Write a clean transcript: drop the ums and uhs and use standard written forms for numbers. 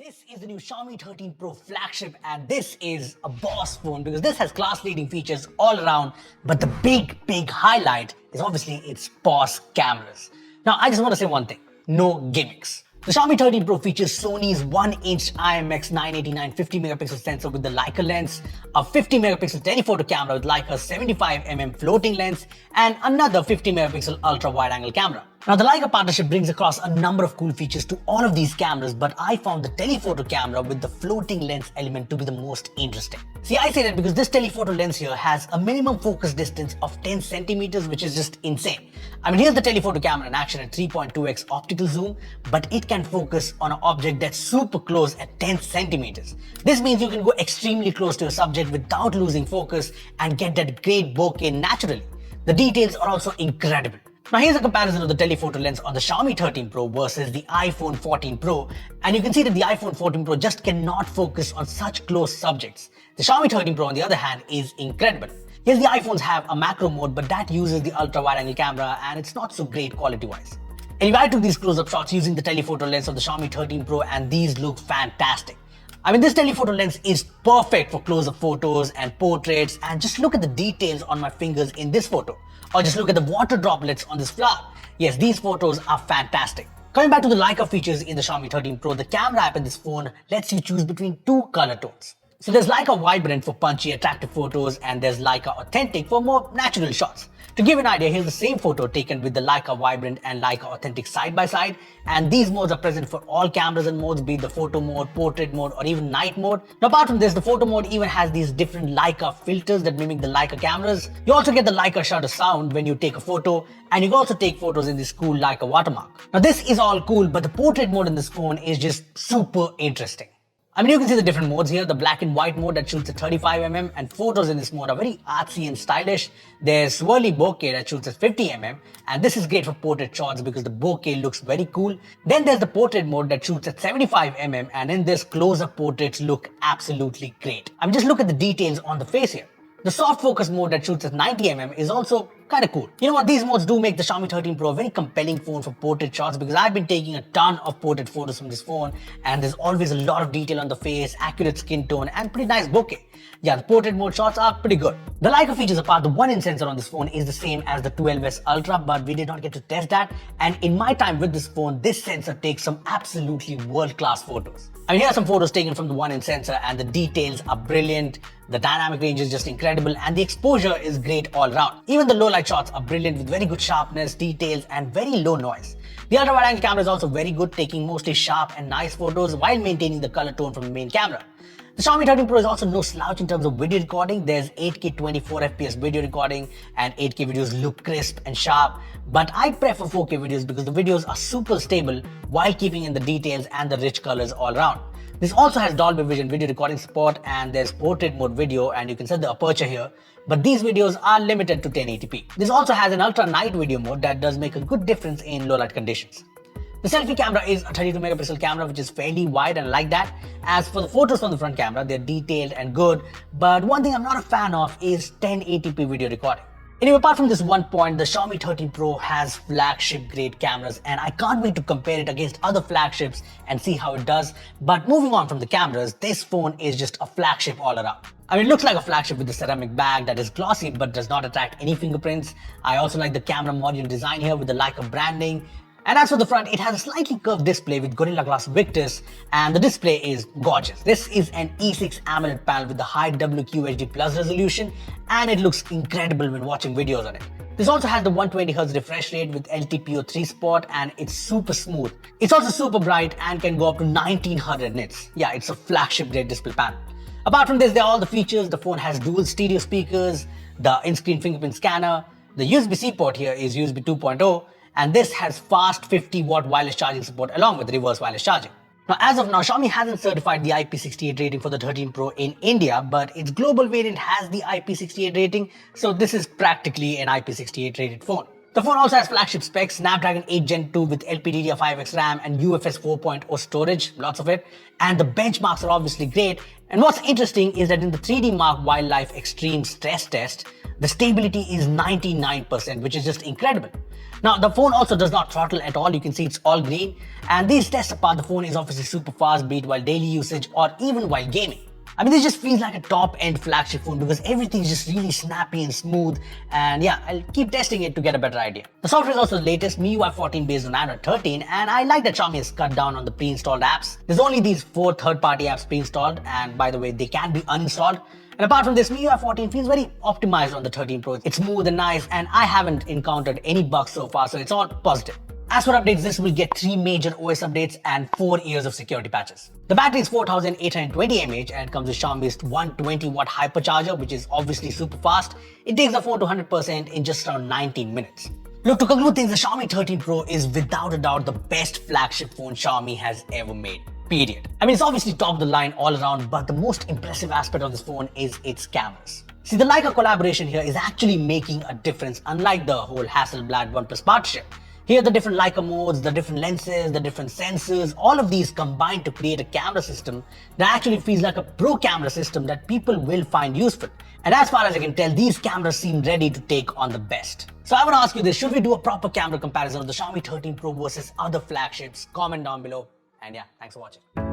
This is the new Xiaomi 13 Pro flagship, and this is a boss phone because this has class-leading features all around, but the big highlight is obviously its boss cameras. Now, I just want to say one thing, no gimmicks. The Xiaomi 13 Pro features Sony's 1-inch IMX 989 50-megapixel sensor with the Leica lens, a 50-megapixel telephoto camera with Leica's 75mm floating lens, and another 50-megapixel ultra-wide-angle camera. Now, the Leica partnership brings across a number of cool features to all of these cameras, but I found the telephoto camera with the floating lens element to be the most interesting. See, I say that because this telephoto lens here has a minimum focus distance of 10 centimeters, which is just insane. I mean, here's the telephoto camera in action at 3.2x optical zoom, but it can focus on an object that's super close at 10 centimeters. This means you can go extremely close to a subject without losing focus and get that great bokeh naturally. The details are also incredible. Now here's a comparison of the telephoto lens on the Xiaomi 13 Pro versus the iPhone 14 Pro, and you can see that the iPhone 14 Pro just cannot focus on such close subjects. The Xiaomi 13 Pro on the other hand is incredible. Yes, the iPhones have a macro mode, but that uses the ultra wide angle camera and it's not so great quality wise. Anyway, I took these close-up shots using the telephoto lens of the Xiaomi 13 Pro and these look fantastic. I mean, this telephoto lens is perfect for close-up photos and portraits, and just look at the details on my fingers in this photo. Or just look at the water droplets on this flower. Yes, these photos are fantastic. Coming back to the Leica features in the Xiaomi 13 Pro, the camera app in this phone lets you choose between two color tones. So there's Leica Vibrant for punchy, attractive photos, and there's Leica Authentic for more natural shots. To give an idea, here's the same photo taken with the Leica Vibrant and Leica Authentic side by side, and these modes are present for all cameras and modes, be it the photo mode, portrait mode, or even night mode. Now apart from this, the photo mode even has these different Leica filters that mimic the Leica cameras. You also get the Leica shutter sound when you take a photo, and you can also take photos in this cool Leica watermark. Now this is all cool, but the portrait mode in this phone is just super interesting. I mean, you can see the different modes here, the black and white mode that shoots at 35mm, and photos in this mode are very artsy and stylish. There's swirly bokeh that shoots at 50mm, and this is great for portrait shots because the bokeh looks very cool. Then there's the portrait mode that shoots at 75mm, and in this, close-up portraits look absolutely great. I mean, just look at the details on the face here. The soft focus mode that shoots at 90mm is also kind of cool. You know what, these modes do make the Xiaomi 13 Pro a very compelling phone for portrait shots because I've been taking a ton of portrait photos from this phone and there's always a lot of detail on the face, accurate skin tone and pretty nice bokeh. Yeah, the portrait mode shots are pretty good. The Leica features apart, the 1-inch sensor on this phone is the same as the 12S Ultra, but we did not get to test that, and in my time with this phone, this sensor takes some absolutely world-class photos. I mean, here are some photos taken from the 1-inch sensor and the details are brilliant, the dynamic range is just incredible, and the exposure is great all around. Even the low light shots are brilliant with very good sharpness, details, and very low noise. The ultra wide angle camera is also very good, taking mostly sharp and nice photos while maintaining the color tone from the main camera. The Xiaomi 13 Pro is also no slouch in terms of video recording. There's 8K 24fps video recording and 8K videos look crisp and sharp, but I prefer 4K videos because the videos are super stable while keeping in the details and the rich colors all around. This also has Dolby Vision video recording support and there's portrait mode video and you can set the aperture here, but these videos are limited to 1080p. This also has an ultra night video mode that does make a good difference in low light conditions. The selfie camera is a 32 megapixel camera which is fairly wide and I like that. As for the photos from the front camera, they're detailed and good, but one thing I'm not a fan of is 1080p video recording. Anyway, apart from this one point, the Xiaomi 13 Pro has flagship grade cameras and I can't wait to compare it against other flagships and see how it does. But moving on from the cameras, this phone is just a flagship all around. I mean, it looks like a flagship with the ceramic bag that is glossy but does not attract any fingerprints. I also like the camera module design here with the Leica branding. And as for the front, it has a slightly curved display with Gorilla Glass Victus and the display is gorgeous. This is an E6 AMOLED panel with the high WQHD Plus resolution and it looks incredible when watching videos on it. This also has the 120Hz refresh rate with LTPO3 support and it's super smooth. It's also super bright and can go up to 1900 nits. Yeah, it's a flagship grade display panel. Apart from this, there are all the features. The phone has dual stereo speakers, the in-screen fingerprint scanner, the USB-C port here is USB 2.0, and this has fast 50-watt wireless charging support along with reverse wireless charging. Now, as of now, Xiaomi hasn't certified the IP68 rating for the 13 Pro in India, but its global variant has the IP68 rating, so this is practically an IP68 rated phone. The phone also has flagship specs, Snapdragon 8 Gen 2 with LPDDR5X RAM and UFS 4.0 storage, lots of it, and the benchmarks are obviously great. And what's interesting is that in the 3D Mark Wildlife Extreme stress test, The stability is 99%, which is just incredible. Now, the phone also does not throttle at all. You can see it's all green. And these tests apart, the phone is obviously super fast, be it while daily usage or even while gaming. I mean, this just feels like a top-end flagship phone because everything is just really snappy and smooth. And yeah, I'll keep testing it to get a better idea. The software is also the latest, MIUI 14 based on Android 13, and I like that Xiaomi has cut down on the pre-installed apps. There's only these 4 third-party apps pre-installed, and by the way, they can be uninstalled. And apart from this, MIUI 14 feels very optimized on the 13 Pro. It's smooth and nice, and I haven't encountered any bugs so far, so it's all positive. As for updates, this will get 3 major OS updates and 4 years of security patches. The battery is 4820 mAh and it comes with Xiaomi's 120-watt hypercharger, which is obviously super fast. It takes the phone to 100% in just around 19 minutes. Look, to conclude things, the Xiaomi 13 Pro is without a doubt the best flagship phone Xiaomi has ever made. Period. I mean, it's obviously top of the line all around, but the most impressive aspect of this phone is its cameras. See, the Leica collaboration here is actually making a difference, unlike the whole Hasselblad OnePlus partnership. Here, the different Leica modes, the different lenses, the different sensors, all of these combine to create a camera system that actually feels like a pro camera system that people will find useful. And as far as I can tell, these cameras seem ready to take on the best. So I want to ask you this, should we do a proper camera comparison of the Xiaomi 13 Pro versus other flagships? Comment down below. And yeah, thanks for watching.